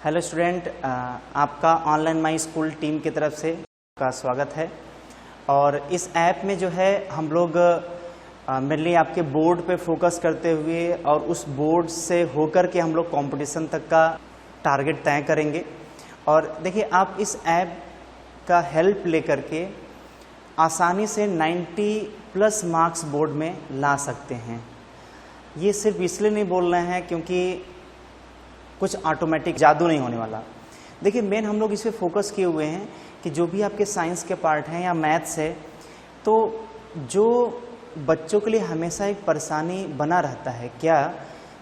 Hello student, आपका online my school team की तरफ से आपका स्वागत है। और इस ऐप में जो है हम लोग मेनली आपके बोर्ड पे फोकस करते हुए और उस बोर्ड से होकर के हम लोग कंपटीशन तक का टारगेट तय करेंगे। और देखिए, आप इस ऐप का हेल्प लेकर के आसानी से 90+ मार्क्स बोर्ड में ला सकते हैं। ये सिर्फ इसलिए नहीं बोल रहे हैं क्योंकि कुछ ऑटोमेटिक जादू नहीं होने वाला। देखिए, मेन हम लोग इस पर फोकस किए हुए हैं कि जो भी आपके साइंस के पार्ट हैं या मैथ्स है, तो जो बच्चों के लिए हमेशा एक परेशानी बना रहता है, क्या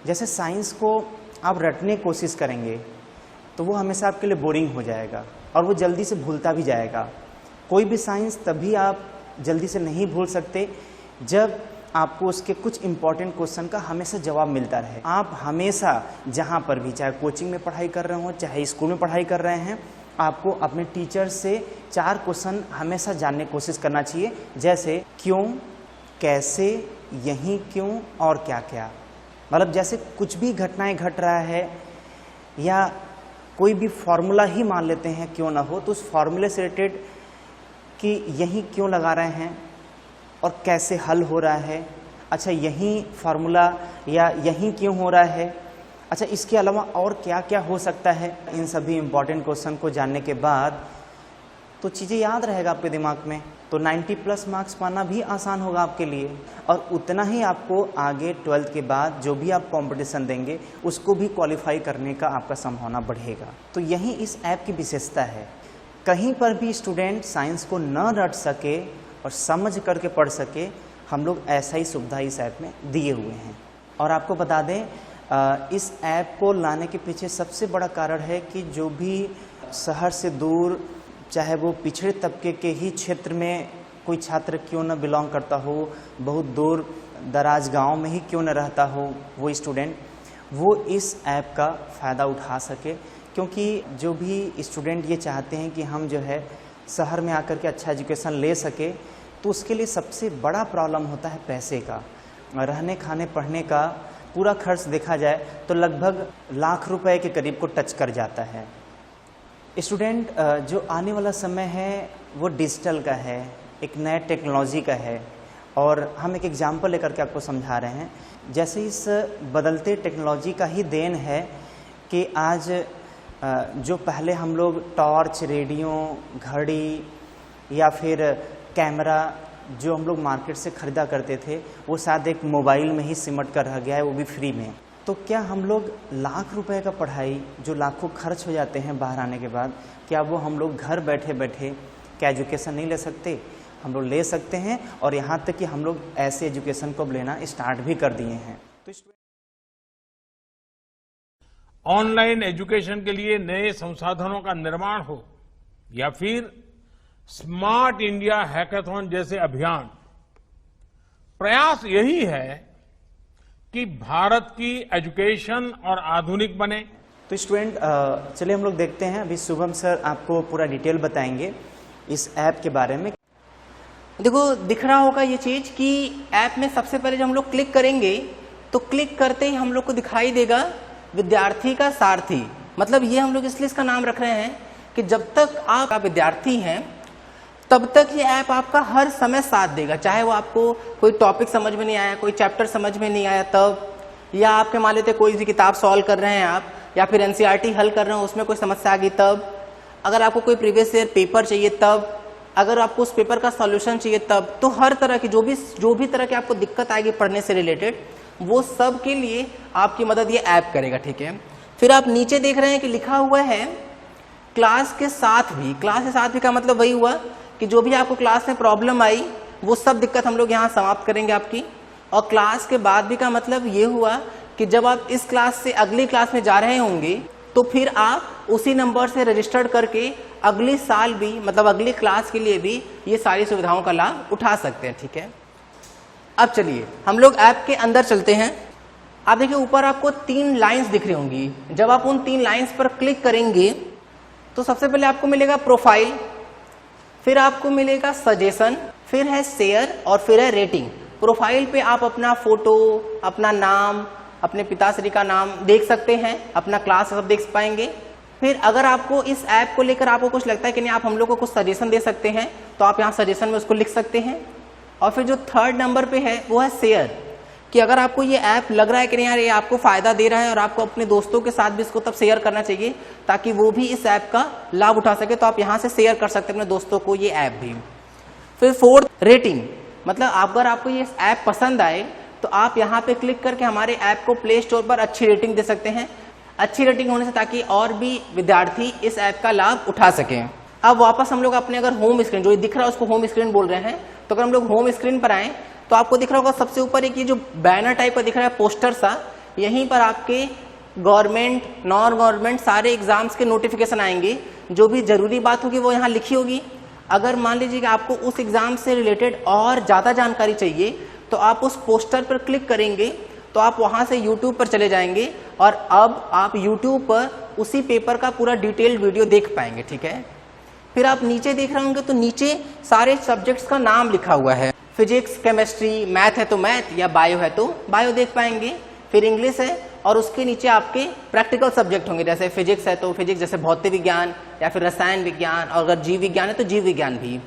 जैसे साइंस को आप रटने की कोशिश करेंगे तो वो हमेशा आपके लिए बोरिंग हो जाएगा और वो जल्दी से भूलता भी जाएगा। कोई भी साइंस तभी आप जल्दी से नहीं भूल सकते जब आपको उसके कुछ इंपॉर्टेंट क्वेश्चन का हमेशा जवाब मिलता रहे। आप हमेशा जहाँ पर भी, चाहे कोचिंग में पढ़ाई कर रहे हो, चाहे स्कूल में पढ़ाई कर रहे हैं, आपको अपने टीचर से 4 क्वेश्चन हमेशा जानने की कोशिश करना चाहिए। जैसे क्यों, कैसे, यहीं क्यों और क्या क्या। मतलब जैसे कुछ भी घटनाएं घट रहा है या कोई भी फॉर्मूला ही मान लेते हैं क्यों ना हो, तो उस फॉर्मूले से रिलेटेड कि यहीं क्यों लगा रहे हैं और कैसे हल हो रहा है, अच्छा यही फार्मूला या यही क्यों हो रहा है, अच्छा इसके अलावा और क्या क्या हो सकता है। इन सभी इम्पॉर्टेंट क्वेश्चन को जानने के बाद तो चीज़ें याद रहेगा आपके दिमाग में, तो 90+ मार्क्स पाना भी आसान होगा आपके लिए। और उतना ही आपको आगे 12th के बाद जो भी आप कंपटीशन देंगे उसको भी क्वालिफाई करने का आपका संभावना बढ़ेगा। तो यही इस ऐप की विशेषता है। कहीं पर भी स्टूडेंट साइंस को न रट सके और समझ करके पढ़ सके, हम लोग ऐसा ही सुविधा इस ऐप में दिए हुए हैं। और आपको बता दें, इस ऐप को लाने के पीछे सबसे बड़ा कारण है कि जो भी शहर से दूर, चाहे वो पिछड़े तबके के ही क्षेत्र में कोई छात्र क्यों न बिलोंग करता हो, बहुत दूर दराज गांव में ही क्यों न रहता हो वो स्टूडेंट, वो इस ऐप का फ़ायदा उठा सके। क्योंकि जो भी स्टूडेंट ये चाहते हैं कि हम जो है शहर में आकर के अच्छा एजुकेशन ले सके, तो उसके लिए सबसे बड़ा प्रॉब्लम होता है पैसे का। रहने खाने पढ़ने का पूरा खर्च देखा जाए तो लगभग लाख रुपए के करीब को टच कर जाता है। स्टूडेंट, जो आने वाला समय है वो डिजिटल का है, एक नए टेक्नोलॉजी का है। और हम एक एग्जाम्पल लेकर के आपको समझा रहे हैं। जैसे इस बदलते टेक्नोलॉजी का ही देन है कि आज जो पहले हम लोग टॉर्च, रेडियो, घड़ी या फिर कैमरा जो हम लोग मार्केट से ख़रीदा करते थे, वो शायद एक मोबाइल में ही सिमट कर रह गया है, वो भी फ्री में। तो क्या हम लोग लाख रुपए का पढ़ाई जो लाखों खर्च हो जाते हैं बाहर आने के बाद, क्या वो हम लोग घर बैठे बैठे क्या एजुकेशन नहीं ले सकते? हम लोग ले सकते हैं। और यहाँ तक कि हम लोग ऐसे एजुकेशन को लेना स्टार्ट भी कर दिए हैं। तो ऑनलाइन एजुकेशन के लिए नए संसाधनों का निर्माण हो या फिर स्मार्ट इंडिया हैकाथॉन जैसे अभियान, प्रयास यही है कि भारत की एजुकेशन और आधुनिक बने। तो स्टूडेंट, चलिए हम लोग देखते हैं। अभी शुभम सर आपको पूरा डिटेल बताएंगे इस ऐप के बारे में। देखो, दिख रहा होगा ये चीज कि ऐप में सबसे पहले जब हम लोग क्लिक करेंगे तो क्लिक करते ही हम लोग को दिखाई देगा विद्यार्थी का सारथी। मतलब ये हम लोग इसलिए इसका नाम रख रहे हैं कि जब तक आप विद्यार्थी हैं तब तक ये ऐप आपका हर समय साथ देगा। चाहे वो आपको कोई टॉपिक समझ में नहीं आया, कोई चैप्टर समझ में नहीं आया तब, या आपके मान लेते कोई भी किताब सॉल्व कर रहे हैं आप, या फिर एनसीईआरटी हल कर रहे हैं, उसमें कोई समस्या आ गई तब, अगर आपको कोई प्रीवियस ईयर पेपर चाहिए तब, अगर आपको उस पेपर का सॉल्यूशन चाहिए तब, तो हर तरह की जो भी तरह की आपको दिक्कत आएगी पढ़ने से रिलेटेड, वो सब के लिए आपकी मदद ये ऐप करेगा। ठीक है, फिर आप नीचे देख रहे हैं कि लिखा हुआ है क्लास के साथ भी। क्लास के साथ भी का मतलब वही हुआ कि जो भी आपको क्लास में प्रॉब्लम आई वो सब दिक्कत हम लोग यहाँ समाप्त करेंगे आपकी। और क्लास के बाद भी का मतलब ये हुआ कि जब आप इस क्लास से अगली क्लास में जा रहे होंगे तो फिर आप उसी नंबर से रजिस्टर्ड करके अगले साल भी, मतलब अगली क्लास के लिए भी ये सारी सुविधाओं का लाभ उठा सकते हैं। ठीक है, अब चलिए हम लोग ऐप के अंदर चलते हैं। आप देखिए, ऊपर आपको 3 लाइंस दिख रही होंगी। जब आप उन 3 लाइंस पर क्लिक करेंगे तो सबसे पहले आपको मिलेगा प्रोफाइल, फिर आपको मिलेगा सजेशन, फिर है शेयर और फिर है रेटिंग। प्रोफाइल पे आप अपना फोटो, अपना नाम, अपने पिताश्री का नाम देख सकते हैं, अपना क्लास सब देख पाएंगे। फिर अगर आपको इस ऐप को लेकर आपको कुछ लगता है कि नहीं आप हम लोग को कुछ सजेशन दे सकते हैं, तो आप यहाँ सजेशन में उसको लिख सकते हैं। और फिर जो थर्ड नंबर पे है वो है शेयर, कि अगर आपको ये ऐप लग रहा है कि नहीं यार ये आपको फायदा दे रहा है और आपको अपने दोस्तों के साथ भी इसको तब शेयर करना चाहिए ताकि वो भी इस ऐप का लाभ उठा सके, तो आप यहाँ से शेयर कर सकते हैं अपने दोस्तों को ये ऐप भी। फिर फोर्थ, रेटिंग, मतलब अगर आपको ये ऐप पसंद आए तो आप यहाँ पे क्लिक करके हमारे ऐप को प्ले स्टोर पर अच्छी रेटिंग दे सकते हैं। अच्छी रेटिंग होने से ताकि और भी विद्यार्थी इस ऐप का लाभ उठा सकें। अब वापस हम लोग अपने अगर होम स्क्रीन, जो दिख रहा है उसको होम स्क्रीन बोल रहे हैं, तो अगर हम लोग होम स्क्रीन पर आए तो आपको दिख रहा होगा सबसे ऊपर एक ये जो बैनर टाइप का दिख रहा है पोस्टर सा, यहीं पर आपके गवर्नमेंट, नॉन गवर्नमेंट सारे एग्जाम्स के नोटिफिकेशन आएंगे। जो भी जरूरी बात होगी वो यहाँ लिखी होगी। अगर मान लीजिए कि आपको उस एग्जाम से रिलेटेड और ज़्यादा जानकारी चाहिए तो आप उस पोस्टर पर क्लिक करेंगे तो आप वहाँ से यूट्यूब पर चले जाएंगे और अब आप यूट्यूब पर उसी पेपर का पूरा डिटेल्ड वीडियो देख पाएंगे। ठीक है, फिर आप नीचे देख रहे होंगे तो नीचे सारे सब्जेक्ट्स का नाम लिखा हुआ है। फिजिक्स, केमिस्ट्री, मैथ है तो मैथ, या बायो है तो बायो देख पाएंगे। फिर इंग्लिश है और उसके नीचे आपके प्रैक्टिकल सब्जेक्ट होंगे, जैसे फिजिक्स है तो फिजिक्स, जैसे भौतिक विज्ञान या फिर रसायन विज्ञान, और अगर जीव विज्ञान है तो जीव विज्ञान भी।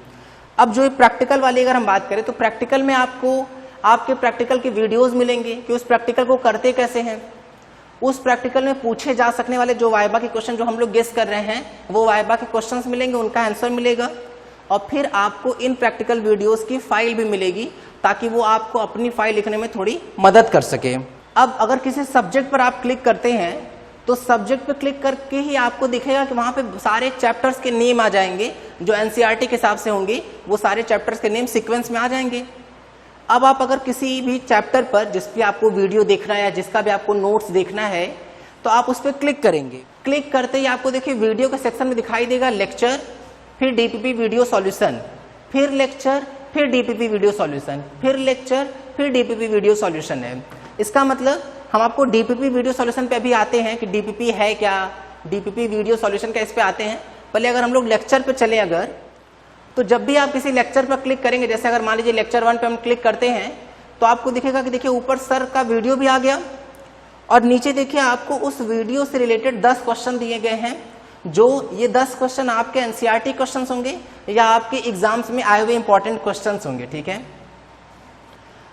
अब जो प्रैक्टिकल वाली अगर हम बात करें तो प्रैक्टिकल में आपको आपके प्रैक्टिकल के वीडियोस मिलेंगे कि उस प्रैक्टिकल को करते कैसे हैं। उस प्रैक्टिकल में पूछे जा सकने वाले जो वाइबा के क्वेश्चन जो हम लोग गेस कर रहे हैं वो वाइबा के क्वेश्चंस मिलेंगे, उनका आंसर मिलेगा। और फिर आपको इन प्रैक्टिकल वीडियोस की फाइल भी मिलेगी ताकि वो आपको अपनी फाइल लिखने में थोड़ी मदद कर सके। अब अगर किसी सब्जेक्ट पर आप क्लिक करते हैं तो सब्जेक्ट पर क्लिक करके ही आपको दिखेगा कि वहाँ पे सारे चैप्टर्स के नेम आ जाएंगे जो एनसीईआरटी के हिसाब से होंगे, वो सारे चैप्टर्स के नेम सीक्वेंस में आ जाएंगे। अब आप अगर किसी भी चैप्टर पर जिस पे आपको वीडियो देखना है या जिसका भी आपको नोट्स देखना है तो आप उस पर क्लिक करेंगे। क्लिक करते ही आपको देखिए वीडियो के सेक्शन में दिखाई देगा लेक्चर, फिर डीपीपी वीडियो सॉल्यूशन, फिर लेक्चर, फिर डीपीपी वीडियो सॉल्यूशन, फिर लेक्चर, फिर डीपीपी वीडियो सॉल्यूशन है। इसका मतलब हम आपको डीपीपी वीडियो सॉल्यूशन पे अभी आते हैं कि डीपीपी है क्या, डीपीपी वीडियो सॉल्यूशन क्या, इस पे आते हैं। पहले अगर हम लोग लेक्चर पे चले अगर, तो जब भी आप किसी लेक्चर पर क्लिक करेंगे, जैसे अगर मान लीजिए लेक्चर 1 पे हम क्लिक करते हैं तो आपको दिखेगा कि देखिए ऊपर सर का वीडियो भी आ गया और नीचे देखिए आपको उस वीडियो से रिलेटेड 10 क्वेश्चन दिए गए हैं, जो ये 10 क्वेश्चन आपके एनसीईआरटी क्वेश्चन होंगे या आपके एग्जाम्स में आए हुए इंपॉर्टेंट क्वेश्चन होंगे। ठीक है,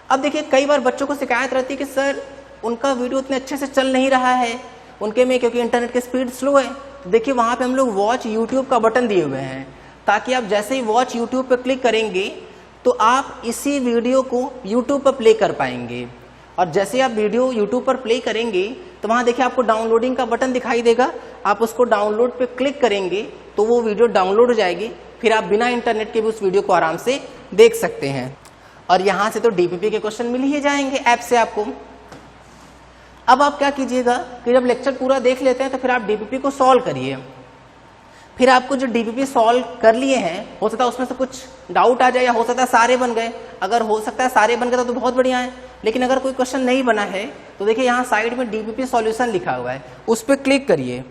अब देखिए कई बार बच्चों को शिकायत रहती है कि सर उनका वीडियो उतने अच्छे से चल नहीं रहा है उनके में, क्योंकि इंटरनेट की स्पीड स्लो है। तो देखिए वहां पे हम लोग वॉच यूट्यूब का बटन दिए हुए हैं ताकि आप जैसे ही वॉच यूट्यूब पर क्लिक करेंगे तो आप इसी वीडियो को यूट्यूब पर प्ले कर पाएंगे। और जैसे आप वीडियो यूट्यूब पर प्ले करेंगे तो वहां देखिए आपको डाउनलोडिंग का बटन दिखाई देगा, आप उसको डाउनलोड पे क्लिक करेंगे तो वो वीडियो डाउनलोड हो जाएगी, फिर आप बिना इंटरनेट के भी उस वीडियो को आराम से देख सकते हैं। और यहाँ से तो डीपीपी के क्वेश्चन मिल ही जाएंगे ऐप से आपको। अब आप क्या कीजिएगा कि जब लेक्चर पूरा देख लेते हैं तो फिर आप डीपीपी को सॉल्व करिए। फिर आपको जो डीपीपी सॉल्व कर लिए हैं, हो सकता है उसमें से कुछ डाउट आ जाए या हो सकता है सारे बन गए। अगर हो सकता है सारे बन गए तो बहुत बढ़िया है, लेकिन अगर कोई क्वेश्चन नहीं बना है तो देखिए यहाँ साइड में डीपीपी सॉल्यूशन लिखा हुआ है, उस पर क्लिक करिए।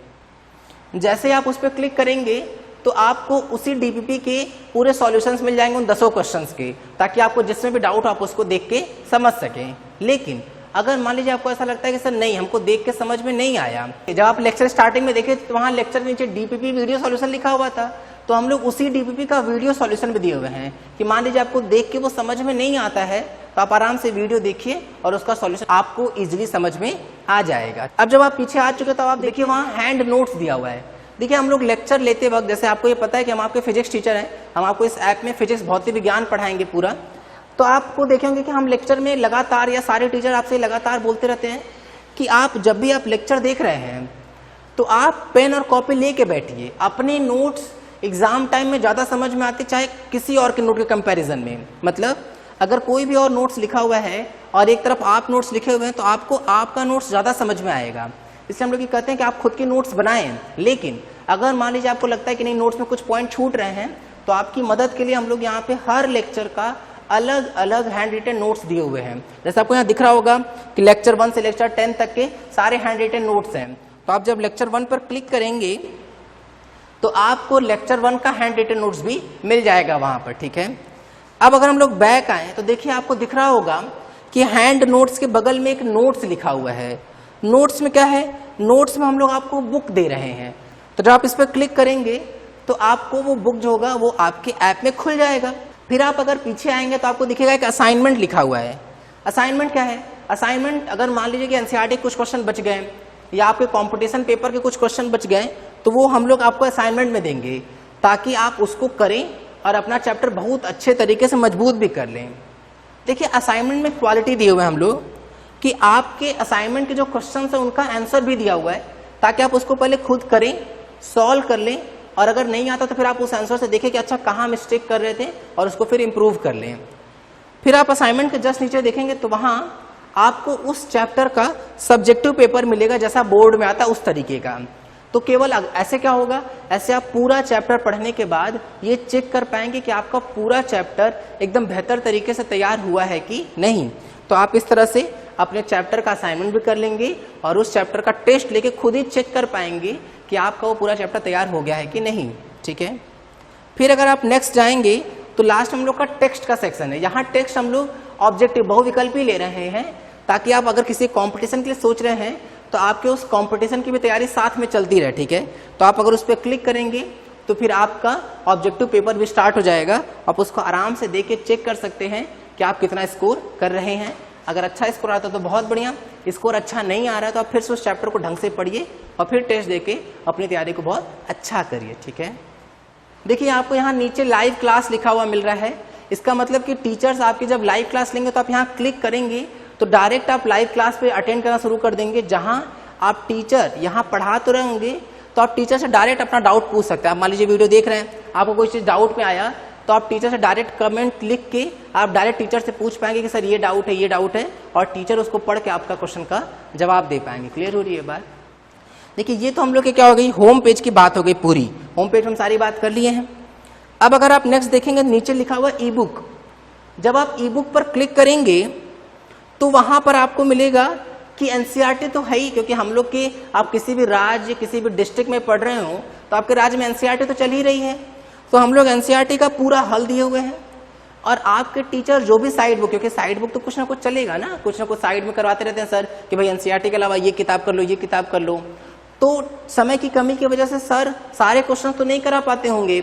जैसे आप उस पर क्लिक करेंगे तो आपको उसी डीपीपी के पूरे सॉल्यूशंस मिल जाएंगे उन 10 क्वेश्चंस के, ताकि आपको जिसमें भी डाउट आप उसको देख के समझ सकें। लेकिन अगर मान लीजिए आपको ऐसा लगता है कि सर नहीं हमको देख के समझ में नहीं आया, जब आप लेक्चर स्टार्टिंग में देखे तो वहां लेक्चर के नीचे डीपीपी वीडियो सॉल्यूशन लिखा हुआ था, तो हम लोग उसी डीपीपी का वीडियो सॉल्यूशन भी दिए हुए हैं कि मान लीजिए आपको देख के वो समझ में नहीं आता है तो आप आराम से वीडियो देखिए और उसका सॉल्यूशन आपको इजीली समझ में आ जाएगा। अब जब आप पीछे आ चुके तो आप देखिए वहाँ हैंड नोट्स दिया हुआ है। देखिए हम लोग लेक्चर लेते वक्त, जैसे आपको ये पता है कि हम आपके फिजिक्स टीचर हैं, हम आपको इस ऐप में फिजिक्स भौतिक विज्ञान पढ़ाएंगे पूरा, तो आपको देखेंगे कि हम लेक्चर में लगातार या सारे टीचर आपसे लगातार बोलते रहते हैं कि आप जब भी आप लेक्चर देख रहे हैं तो आप पेन और कॉपी लेके बैठिए। अपने नोट्स एग्जाम टाइम में ज़्यादा समझ में आते चाहे किसी और के नोट के कंपैरिजन में। मतलब अगर कोई भी और नोट्स लिखा हुआ है और एक तरफ आप नोट्स लिखे हुए हैं तो आपको आपका नोट्स ज़्यादा समझ में आएगा। इसलिए हम लोग ये कहते हैं कि आप खुद के नोट्स बनाएं, लेकिन अगर मान लीजिए आपको लगता है कि नहीं नोट्स में कुछ पॉइंट छूट रहे हैं तो आपकी मदद के लिए हम लोग यहाँ पे हर लेक्चर का अलग अलग हैंड रिटन नोट्स दिए हुए हैं। जैसे आपको यहाँ दिख रहा होगा कि लेक्चर 1 से लेक्चर 10 तक के सारे हैंड रिटन नोट्स हैं। तो आप जब लेक्चर 1 पर क्लिक करेंगे तो आपको लेक्चर 1 का हैंड रिटन नोट्स भी मिल जाएगा वहां पर। ठीक है, अब अगर हम लोग बैक आए तो देखिए आपको दिख रहा होगा कि हैंड नोट्स के बगल में एक नोट्स लिखा हुआ है। नोट्स में क्या है, नोट्स में हम लोग आपको बुक दे रहे हैं। तो जब आप इस पर क्लिक करेंगे तो आपको वो बुक जो होगा वो आपके ऐप में खुल जाएगा। फिर आप अगर पीछे आएंगे तो आपको दिखेगा एक असाइनमेंट लिखा हुआ है। असाइनमेंट क्या है? असाइनमेंट अगर मान लीजिए कि एनसीईआरटी के कुछ क्वेश्चन बच गए या आपके कंपटीशन पेपर के कुछ क्वेश्चन बच गए तो वो हम लोग आपको असाइनमेंट में देंगे ताकि आप उसको करें और अपना चैप्टर बहुत अच्छे तरीके से मजबूत भी कर लें। देखिए असाइनमेंट में क्वालिटी दिए हुए हैं हम लोग कि आपके असाइनमेंट के जो क्वेश्चन है उनका आंसर भी दिया हुआ है ताकि आप उसको पहले खुद करें, सॉल्व कर लें और अगर नहीं आता तो फिर आप उस आंसर से देखें कि अच्छा कहाँ मिस्टेक कर रहे थे और उसको फिर इम्प्रूव कर लें। फिर आप असाइनमेंट के जस्ट नीचे देखेंगे तो वहाँ आपको उस चैप्टर का सब्जेक्टिव पेपर मिलेगा जैसा बोर्ड में आता उस तरीके का। तो केवल ऐसे क्या होगा, ऐसे आप पूरा चैप्टर पढ़ने के बाद ये चेक कर पाएंगे कि आपका पूरा चैप्टर एकदम बेहतर तरीके से तैयार हुआ है कि नहीं। तो आप इस तरह से अपने चैप्टर का असाइनमेंट भी कर लेंगे और उस चैप्टर का टेस्ट लेके खुद ही चेक कर पाएंगे कि आपका वो पूरा चैप्टर तैयार हो गया है कि नहीं। ठीक है, फिर अगर आप नेक्स्ट जाएंगे तो लास्ट हम लोग का टेक्स्ट का सेक्शन है। यहाँ टेक्स्ट हम लोग ऑब्जेक्टिव बहुविकल्पी ले रहे हैं ताकि आप अगर किसी कंपटीशन के लिए सोच रहे हैं तो आपके उस कंपटीशन की भी तैयारी साथ में चलती रहे। ठीक है, तो आप अगर उस पर क्लिक करेंगे तो फिर आपका ऑब्जेक्टिव पेपर भी स्टार्ट हो जाएगा। आप उसको आराम से देख के चेक कर सकते हैं कि आप कितना स्कोर कर रहे हैं। अगर अच्छा स्कोर आता है तो बहुत बढ़िया, स्कोर अच्छा नहीं आ रहा है तो आप फिर से उस चैप्टर को ढंग से पढ़िए और फिर टेस्ट देके अपनी तैयारी को बहुत अच्छा करिए। ठीक है, देखिए आपको यहाँ नीचे लाइव क्लास लिखा हुआ मिल रहा है। इसका मतलब कि टीचर्स आपकी जब लाइव क्लास लेंगे तो आप यहाँ क्लिक करेंगे तो डायरेक्ट आप लाइव क्लास पे अटेंड करना शुरू कर देंगे, जहां आप टीचर यहाँ पढ़ा तो रहेंगे तो आप टीचर से डायरेक्ट अपना डाउट पूछ सकते हैं। आप मान लीजिए वीडियो देख रहे हैं, आपको कोई चीज डाउट में आया तो आप टीचर से डायरेक्ट कमेंट लिख के आप डायरेक्ट टीचर से पूछ पाएंगे कि सर ये डाउट है, ये डाउट है, और टीचर उसको पढ़ के आपका क्वेश्चन का जवाब दे पाएंगे। क्लियर हो रही है बात? देखिए ये तो हम लोग की क्या हो गई, होम पेज की बात हो गई पूरी। होम पेज हम सारी बात कर लिए हैं। अब अगर आप नेक्स्ट देखेंगे नीचे लिखा हुआ ई बुक। जब आप ई बुक पर क्लिक करेंगे तो वहां पर आपको मिलेगा कि एनसीईआरटी तो है ही, क्योंकि हम लोग के आप किसी भी राज्य किसी भी डिस्ट्रिक्ट में पढ़ रहे हो तो आपके राज्य में एनसीईआरटी तो चल ही रही है। तो हम लोग एनसीईआरटी का पूरा हल दिए हुए हैं और आपके टीचर जो भी साइड बुक, क्योंकि साइड बुक तो कुछ ना कुछ चलेगा ना कुछ साइड में करवाते रहते हैं सर कि भाई एनसीईआरटी के अलावा ये किताब कर लो, ये किताब कर लो। तो समय की कमी की वजह से सर सारे क्वेश्चन तो नहीं करा पाते होंगे,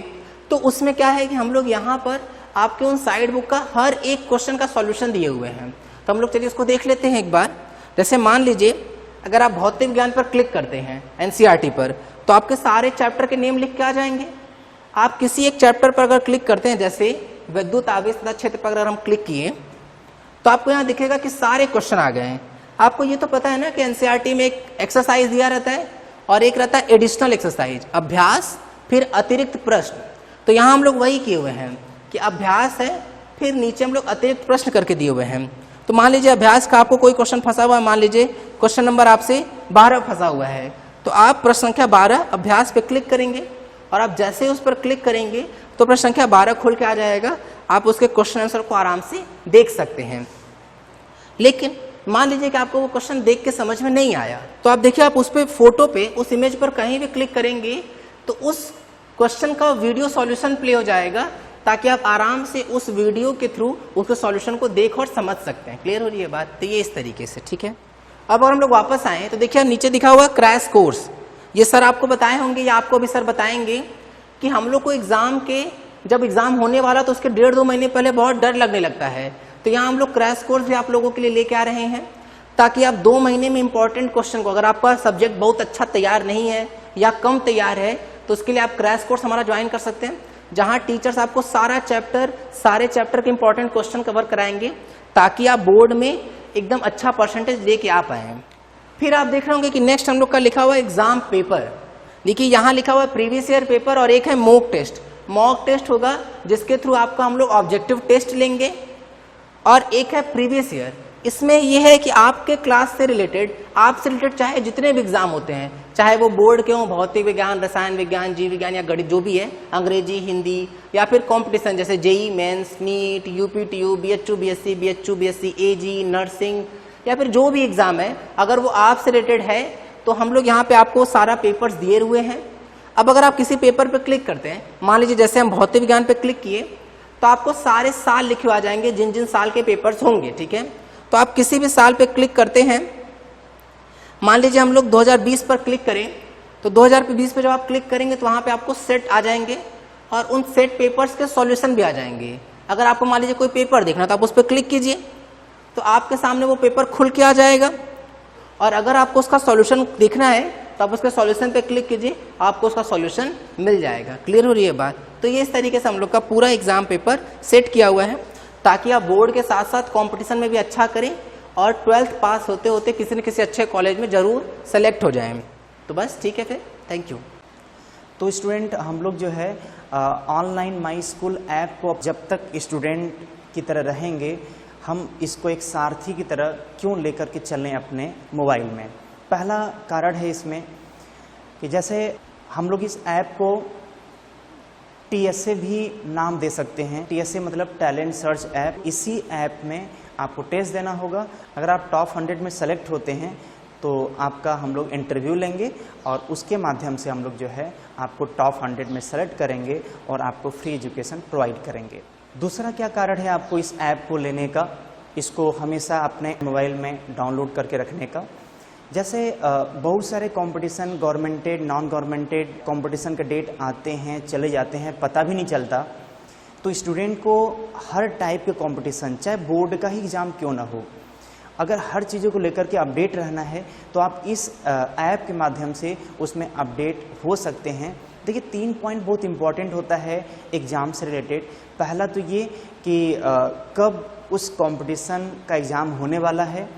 तो उसमें क्या है कि हम लोग यहाँ पर आपके उन साइड बुक का हर एक क्वेश्चन का सॉल्यूशन दिए हुए हैं। तो हम लोग चलिए इसको देख लेते हैं एक बार। जैसे मान लीजिए अगर आप भौतिक विज्ञान पर क्लिक करते हैं एनसीईआरटी पर तो आपके सारे चैप्टर के नेम लिख के आ जाएंगे। आप किसी एक चैप्टर पर अगर क्लिक करते हैं, जैसे विद्युत आवेश तथा क्षेत्र पर अगर हम क्लिक किए तो आपको यहाँ दिखेगा कि सारे क्वेश्चन आ गए हैं। आपको ये तो पता है ना कि एनसीईआरटी में एक एक्सरसाइज दिया रहता है और एक रहता है एडिशनल एक्सरसाइज, अभ्यास, फिर अतिरिक्त प्रश्न। तो यहाँ हम लोग वही किए हुए हैं कि अभ्यास है, फिर नीचे हम लोग अतिरिक्त प्रश्न करके दिए हुए हैं। तो मान लीजिए अभ्यास का आपको कोई क्वेश्चन फंसा हुआ है, मान लीजिए क्वेश्चन नंबर आपसे 12 फंसा हुआ है, तो आप प्रश्न संख्या 12 अभ्यास पे क्लिक करेंगे और आप जैसे उस पर क्लिक करेंगे तो प्रश्न संख्या 12 खुल के आ जाएगा। आप उसके क्वेश्चन आंसर को आराम से देख सकते हैं। लेकिन मान लीजिए कि आपको वो क्वेश्चन देख के समझ में नहीं आया, तो आप देखिए आप उस पे फोटो पे उस इमेज पर कहीं भी क्लिक करेंगे तो उस क्वेश्चन का वीडियो सॉल्यूशन प्ले हो जाएगा ताकि आप आराम से उस वीडियो के थ्रू उसके सॉल्यूशन को देख और समझ सकते हैं। क्लियर हो रही है बात? तो ये इस तरीके से। ठीक है, अब अगर हम लोग वापस आए तो देखिए नीचे दिखा हुआ क्रैश कोर्स। ये सर आपको बताए होंगे या आपको भी सर बताएंगे कि हम लोग को एग्जाम के जब एग्जाम होने वाला तो उसके 1.5-2 महीने पहले बहुत डर लगने लगता है। तो यहाँ हम लोग क्रैश कोर्स भी आप लोगों के लिए लेके आ रहे हैं ताकि आप 2 महीने में इंपॉर्टेंट क्वेश्चन को, अगर आपका सब्जेक्ट बहुत अच्छा तैयार नहीं है या कम तैयार है, तो उसके लिए आप क्रैश कोर्स हमारा ज्वाइन कर सकते हैं, जहां टीचर्स आपको सारे चैप्टर के इंपॉर्टेंट क्वेश्चन कवर कराएंगे ताकि आप बोर्ड में एकदम अच्छा परसेंटेज लेके आ पाए। फिर आप देख रहे होंगे कि नेक्स्ट हम लोग का लिखा हुआ एग्जाम पेपर। देखिए यहाँ लिखा हुआ प्रीवियस ईयर पेपर और एक है मॉक टेस्ट। मॉक टेस्ट होगा जिसके थ्रू आपका हम लोग ऑब्जेक्टिव टेस्ट लेंगे, और एक है प्रीवियस ईयर। इसमें यह है कि आपके क्लास से रिलेटेड, आपसे रिलेटेड चाहे जितने भी एग्जाम होते हैं, चाहे वो बोर्ड के हों, भौतिक विज्ञान, रसायन विज्ञान, जीव विज्ञान या गणित जो भी है, अंग्रेजी, हिंदी, या फिर कंपटीशन जैसे JE mains, NEET, UPTU, BHU, BSc, BHU, BSc, AG, nursing, या फिर जो भी एग्जाम है, अगर वो आपसे रिलेटेड है तो हम लोग यहाँ पे आपको सारा पेपर्स दिए हुए हैं। अब अगर आप किसी पेपर पे क्लिक करते हैं, मान लीजिए जैसे हम भौतिक विज्ञान पे क्लिक किए तो आपको सारे साल लिखे आ जाएंगे जिन जिन साल के पेपर्स होंगे। ठीक है, तो आप किसी भी साल पे क्लिक करते हैं, मान लीजिए हम लोग 2020 पर क्लिक करें तो 2020 पे जब आप क्लिक करेंगे तो वहाँ पे आपको सेट आ जाएंगे और उन सेट पेपर्स के सॉल्यूशन भी आ जाएंगे। अगर आपको मान लीजिए कोई पेपर देखना तो आप उस पर क्लिक कीजिए तो आपके सामने वो पेपर खुल के आ जाएगा, और अगर आपको उसका सॉल्यूशन देखना है तो आप उसके सॉल्यूशन पे क्लिक कीजिए, आपको उसका सॉल्यूशन मिल जाएगा। क्लियर हो रही है बात? तो ये इस तरीके से हम लोग का पूरा एग्जाम पेपर सेट किया हुआ है ताकि आप बोर्ड के साथ साथ कंपटीशन में भी अच्छा करें और 12th पास होते होते किसी न किसी अच्छे कॉलेज में जरूर सेलेक्ट हो जाएं। तो बस ठीक है, फिर थैंक यू। तो स्टूडेंट हम लोग जो है ऑनलाइन माई स्कूल ऐप को जब तक स्टूडेंट की तरह रहेंगे, हम इसको एक सारथी की तरह क्यों लेकर के चलें अपने मोबाइल में। पहला कारण है इसमें कि जैसे हम लोग इस ऐप को TSA भी नाम दे सकते हैं। TSA मतलब टैलेंट सर्च ऐप। इसी ऐप में आपको टेस्ट देना होगा। अगर आप टॉप 100 में सेलेक्ट होते हैं तो आपका हम लोग इंटरव्यू लेंगे और उसके माध्यम से हम लोग जो है आपको टॉप 100 में सेलेक्ट करेंगे और आपको फ्री एजुकेशन प्रोवाइड करेंगे। दूसरा क्या कारण है आपको इस ऐप को लेने का, इसको हमेशा अपने मोबाइल में डाउनलोड करके रखने का। जैसे बहुत सारे कंपटीशन, गवर्नमेंटेड, नॉन गवर्नमेंटेड कंपटीशन के डेट आते हैं, चले जाते हैं, पता भी नहीं चलता। तो स्टूडेंट को हर टाइप के कंपटीशन, चाहे बोर्ड का ही एग्ज़ाम क्यों ना हो, अगर हर चीज़ों को लेकर के अपडेट रहना है तो आप इस ऐप के माध्यम से उसमें अपडेट हो सकते हैं। देखिए 3 पॉइंट बहुत इंपॉर्टेंट होता है एग्ज़ाम से रिलेटेड। पहला तो ये कि कब उस कंपटीशन का एग्ज़ाम होने वाला है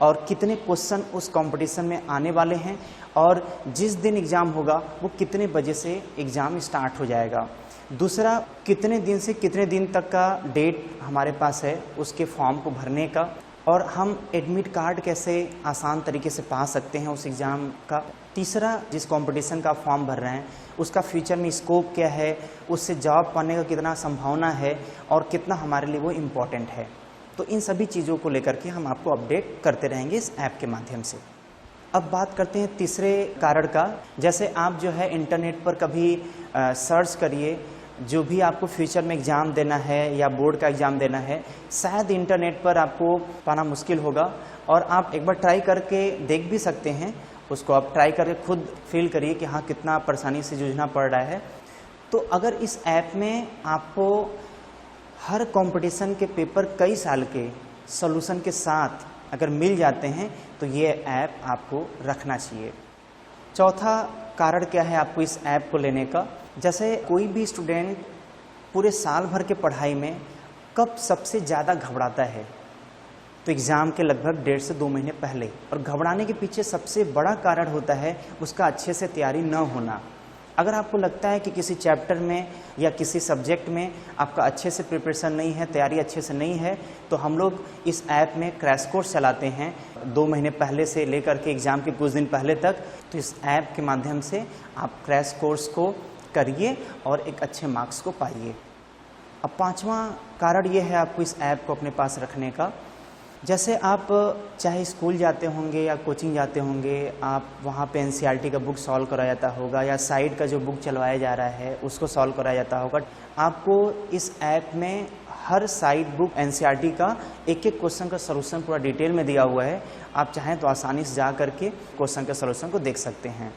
और कितने क्वेश्चन उस कंपटीशन में आने वाले हैं, और जिस दिन एग्ज़ाम होगा वो कितने बजे से एग्ज़ाम स्टार्ट हो जाएगा। दूसरा, कितने दिन से कितने दिन तक का डेट हमारे पास है उसके फॉर्म को भरने का, और हम एडमिट कार्ड कैसे आसान तरीके से पा सकते हैं उस एग्ज़ाम का। तीसरा, जिस कंपटीशन का फॉर्म भर रहे हैं उसका फ्यूचर में स्कोप क्या है, उससे जॉब पाने का कितना संभावना है और कितना हमारे लिए वो इम्पोर्टेंट है। तो इन सभी चीज़ों को लेकर के हम आपको अपडेट करते रहेंगे इस ऐप के माध्यम से। अब बात करते हैं तीसरे कारण का। जैसे आप जो है इंटरनेट पर कभी सर्च करिए, जो भी आपको फ्यूचर में एग्ज़ाम देना है या बोर्ड का एग्ज़ाम देना है, शायद इंटरनेट पर आपको पाना मुश्किल होगा, और आप एक बार ट्राई करके देख भी सकते हैं। उसको आप ट्राई करके खुद फील करिए कि हाँ कितना परेशानी से जूझना पड़ रहा है। तो अगर इस ऐप में आपको हर कंपटीशन के पेपर कई साल के सॉल्यूशन के साथ अगर मिल जाते हैं तो ये ऐप आपको रखना चाहिए। चौथा कारण क्या है आपको इस ऐप को लेने का। जैसे कोई भी स्टूडेंट पूरे साल भर के पढ़ाई में कब सबसे ज़्यादा घबराता है, तो एग्ज़ाम के लगभग 1.5 से 2 महीने पहले। और घबराने के पीछे सबसे बड़ा कारण होता है उसका अच्छे से तैयारी न होना। अगर आपको लगता है कि किसी चैप्टर में या किसी सब्जेक्ट में आपका अच्छे से प्रिपरेशन नहीं है, तैयारी अच्छे से नहीं है, तो हम लोग इस ऐप में क्रैश कोर्स चलाते हैं 2 महीने पहले से लेकर के एग्ज़ाम के कुछ दिन पहले तक। तो इस ऐप के माध्यम से आप क्रैश कोर्स को करिए और एक अच्छे मार्क्स को पाइए। अब 5वां कारण ये है आपको इस ऐप को अपने पास रखने का। जैसे आप चाहे स्कूल जाते होंगे या कोचिंग जाते होंगे, आप वहाँ पे NCERT का बुक सॉल्व कराया जाता होगा या साइड का जो बुक चलवाया जा रहा है उसको सॉल्व कराया जाता होगा। आपको इस ऐप में हर साइड बुक NCERT का एक एक क्वेश्चन का सलूशन पूरा डिटेल में दिया हुआ है। आप चाहें तो आसानी से जा करके क्वेश्चन के सलूशन को देख सकते हैं।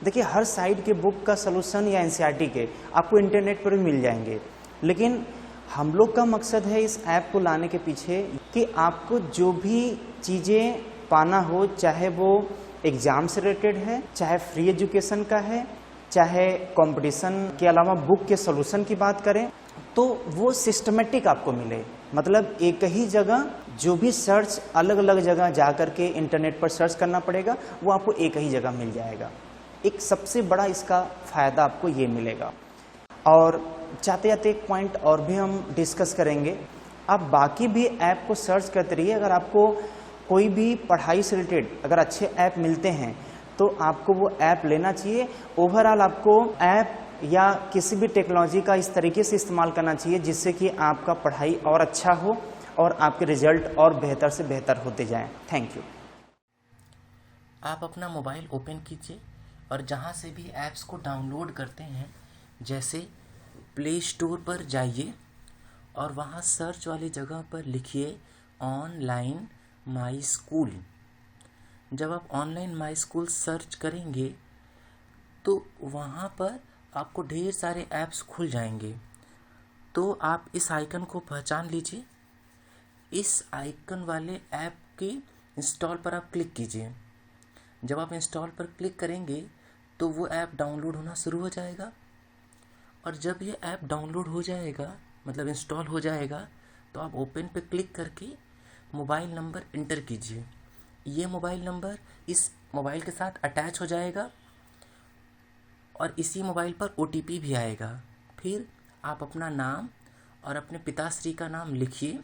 देखिए हर साइड के बुक का सलूशन या NCERT के आपको इंटरनेट पर भी मिल जाएंगे, लेकिन हम लोग का मकसद है इस ऐप को लाने के पीछे कि आपको जो भी चीज़ें पाना हो, चाहे वो एग्ज़ाम से रिलेटेड है, चाहे फ्री एजुकेशन का है, चाहे कंपटीशन के अलावा बुक के सॉल्यूशन की बात करें, तो वो सिस्टमेटिक आपको मिले। मतलब एक ही जगह जो भी सर्च अलग अलग जगह जा कर के इंटरनेट पर सर्च करना पड़ेगा, वो आपको एक ही जगह मिल जाएगा। एक सबसे बड़ा इसका फ़ायदा आपको ये मिलेगा। और जाते जाते एक पॉइंट और भी हम डिस्कस करेंगे। आप बाकी भी ऐप को सर्च करते रहिए। अगर आपको कोई भी पढ़ाई से रिलेटेड अगर अच्छे ऐप मिलते हैं तो आपको वो ऐप लेना चाहिए। ओवरऑल आपको ऐप या किसी भी टेक्नोलॉजी का इस तरीके से इस्तेमाल करना चाहिए जिससे कि आपका पढ़ाई और अच्छा हो और आपके रिजल्ट और बेहतर से बेहतर होते जाएं। Thank you. आप अपना मोबाइल ओपन कीजिए और जहाँ से भी ऐप्स को डाउनलोड करते हैं, जैसे प्ले स्टोर पर जाइए और वहाँ सर्च वाली जगह पर लिखिए ऑनलाइन माई स्कूल। जब आप ऑनलाइन माई स्कूल सर्च करेंगे तो वहाँ पर आपको ढेर सारे ऐप्स खुल जाएंगे। तो आप इस आइकन को पहचान लीजिए। इस आइकन वाले ऐप के इंस्टॉल पर आप क्लिक कीजिए। जब आप इंस्टॉल पर क्लिक करेंगे तो वो ऐप डाउनलोड होना शुरू हो जाएगा। और जब ये ऐप डाउनलोड हो जाएगा, मतलब इंस्टॉल हो जाएगा, तो आप ओपन पे क्लिक करके मोबाइल नंबर इंटर कीजिए। ये मोबाइल नंबर इस मोबाइल के साथ अटैच हो जाएगा और इसी मोबाइल पर OTP भी आएगा। फिर आप अपना नाम और अपने पिताश्री का नाम लिखिए।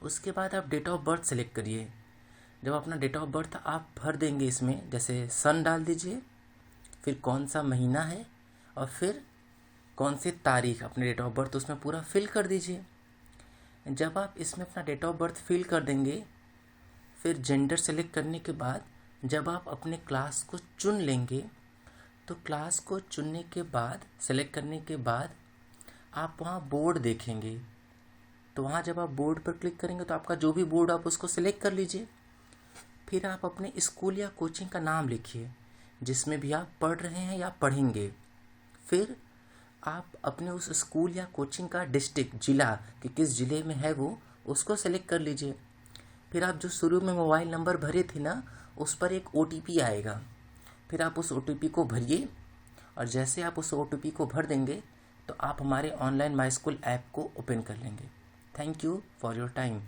उसके बाद आप डेट ऑफ बर्थ सेलेक्ट करिए। जब अपना डेट ऑफ बर्थ आप भर देंगे इसमें, जैसे सन डाल दीजिए, फिर कौन सा महीना है और फिर कौन सी तारीख, अपने डेट ऑफ बर्थ उसमें पूरा फिल कर दीजिए। जब आप इसमें अपना डेट ऑफ बर्थ फिल कर देंगे, फिर जेंडर सेलेक्ट करने के बाद जब आप अपने क्लास को चुन लेंगे, तो क्लास को चुनने के बाद, सेलेक्ट करने के बाद आप वहाँ बोर्ड देखेंगे। तो वहाँ जब आप बोर्ड पर क्लिक करेंगे तो आपका जो भी बोर्ड आप उसको सेलेक्ट कर लीजिए। फिर आप अपने स्कूल या कोचिंग का नाम लिखिए जिसमें भी आप पढ़ रहे हैं या पढ़ेंगे। फिर आप अपने उस स्कूल या कोचिंग का डिस्ट्रिक्ट, जिला कि किस ज़िले में है वो, उसको सेलेक्ट कर लीजिए। फिर आप जो शुरू में मोबाइल नंबर भरे थे ना, उस पर एक OTP आएगा। फिर आप उस OTP को भरिए और जैसे आप उस OTP को भर देंगे तो आप हमारे ऑनलाइन माई स्कूल ऐप को ओपन कर लेंगे। Thank you for your time.